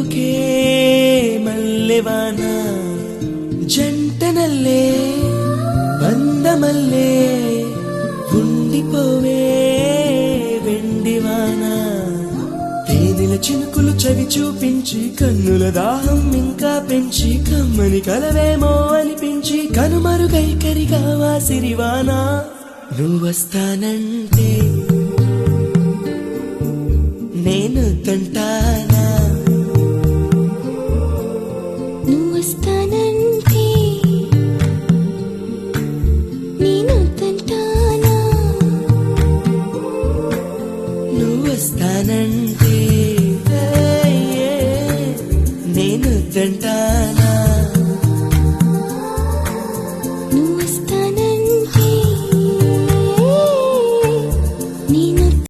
ఎందుకే మల్లెవాన జంటనల్లే బందమల్లే ఉండిపోవే వెండివాన తేనెల చినుకులు చవి చూపించి కన్నుల దాహం ఇంకా పెంచి కమ్మని కలవేమో అనిపించి కనుమరుగై కరిగావా సిరివాన నువ్వొస్తానంటే నేను తంటానా నువ్వొస్తానంటే నేను తంటానా నువ్వొస్తానంటే నేను తంటానా